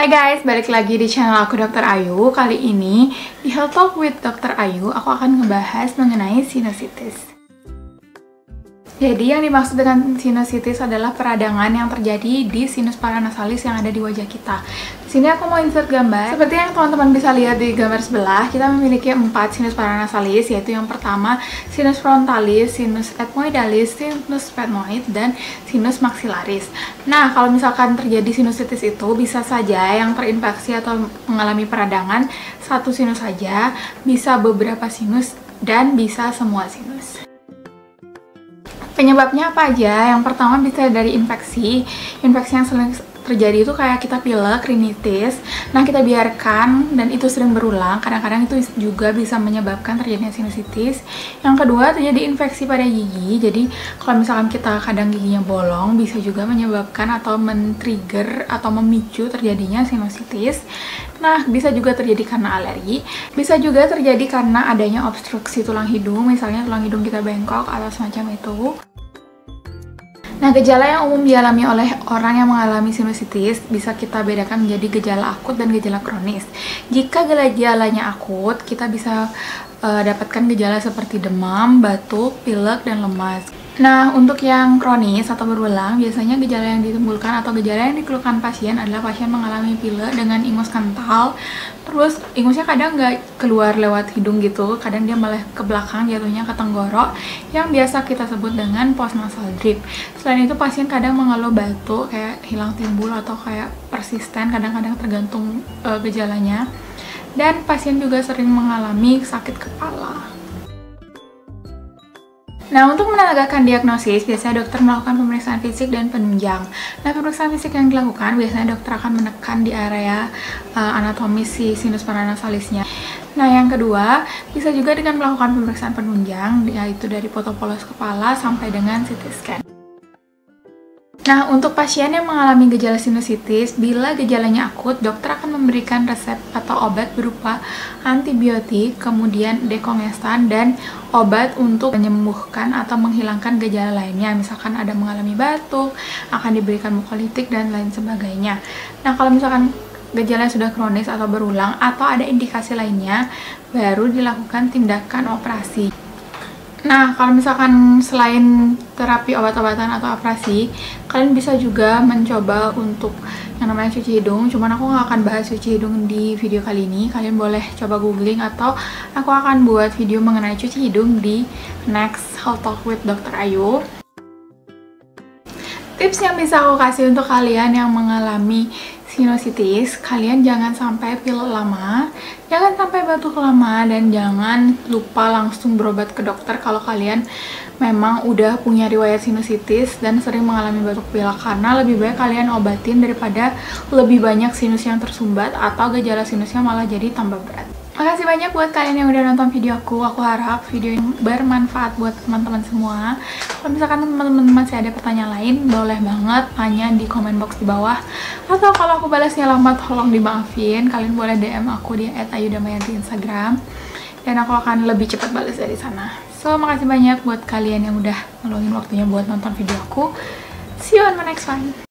Hai guys, balik lagi di channel aku Dr. Ayu. Kali ini di Health Talk with Dr. Ayu, aku akan ngebahas mengenai sinusitis. Jadi yang dimaksud dengan sinusitis adalah peradangan yang terjadi di sinus paranasalis yang ada di wajah kita. Di sini aku mau insert gambar. Seperti yang teman-teman bisa lihat di gambar sebelah, kita memiliki 4 sinus paranasalis, yaitu yang pertama sinus frontalis, sinus ethmoidalis, sinus sphenoid, dan sinus maxillaris. Nah, kalau misalkan terjadi sinusitis itu bisa saja yang terinfeksi atau mengalami peradangan satu sinus saja, bisa beberapa sinus, dan bisa semua sinus. Penyebabnya apa aja? Yang pertama bisa dari infeksi. Infeksi yang sering terjadi itu kayak kita pilek, rinitis. Nah, kita biarkan dan itu sering berulang. Kadang-kadang itu juga bisa menyebabkan terjadinya sinusitis. Yang kedua, terjadi infeksi pada gigi. Jadi, kalau misalkan kita kadang giginya bolong, bisa juga menyebabkan atau men-trigger atau memicu terjadinya sinusitis. Nah, bisa juga terjadi karena alergi. Bisa juga terjadi karena adanya obstruksi tulang hidung. Misalnya tulang hidung kita bengkok atau semacam itu. Nah, gejala yang umum dialami oleh orang yang mengalami sinusitis bisa kita bedakan menjadi gejala akut dan gejala kronis. Jika gejalanya akut, kita bisa dapatkan gejala seperti demam, batuk, pilek, dan lemas. Nah, untuk yang kronis atau berulang, biasanya gejala yang ditimbulkan atau gejala yang dikeluhkan pasien adalah pasien mengalami pilek dengan ingus kental. Terus ingusnya kadang nggak keluar lewat hidung gitu, kadang dia malah ke belakang jatuhnya ke tenggorok, yang biasa kita sebut dengan postnasal drip. Selain itu pasien kadang mengeluh batuk kayak hilang timbul atau kayak persisten, kadang-kadang tergantung gejalanya. Dan pasien juga sering mengalami sakit kepala. Nah, untuk menegakkan diagnosis, biasanya dokter melakukan pemeriksaan fisik dan penunjang. Nah, pemeriksaan fisik yang dilakukan, biasanya dokter akan menekan di area anatomis si sinus paranasalisnya. Nah, yang kedua, bisa juga dengan melakukan pemeriksaan penunjang, yaitu dari foto polos kepala sampai dengan CT scan. Nah, untuk pasien yang mengalami gejala sinusitis, bila gejalanya akut, dokter akan memberikan resep atau obat berupa antibiotik, kemudian dekongestan, dan obat untuk menyembuhkan atau menghilangkan gejala lainnya. Misalkan ada mengalami batuk, akan diberikan mukolitik, dan lain sebagainya. Nah, kalau misalkan gejala sudah kronis atau berulang, atau ada indikasi lainnya, baru dilakukan tindakan operasi. Nah, kalau misalkan selain terapi obat-obatan atau operasi, kalian bisa juga mencoba untuk yang namanya cuci hidung. Cuman aku nggak akan bahas cuci hidung di video kali ini. Kalian boleh coba googling atau aku akan buat video mengenai cuci hidung di next Health Talk with Dr. Ayu. Tips yang bisa aku kasih untuk kalian yang mengalami sinusitis, kalian jangan sampai pilek lama, jangan sampai batuk lama, dan jangan lupa langsung berobat ke dokter kalau kalian memang udah punya riwayat sinusitis dan sering mengalami batuk pilek, karena lebih baik kalian obatin daripada lebih banyak sinus yang tersumbat atau gejala sinusnya malah jadi tambah berat. Makasih banyak buat kalian yang udah nonton video aku harap video ini bermanfaat buat teman-teman semua. Kalau misalkan teman-teman masih ada pertanyaan lain, boleh banget tanya di komen box di bawah. Atau kalau aku balasnya lambat, tolong dimaafin. Kalian boleh DM aku di @ayudamayanti Instagram. Dan aku akan lebih cepat balas dari sana. So, makasih banyak buat kalian yang udah ngeluangin waktunya buat nonton video aku. See you on my next one.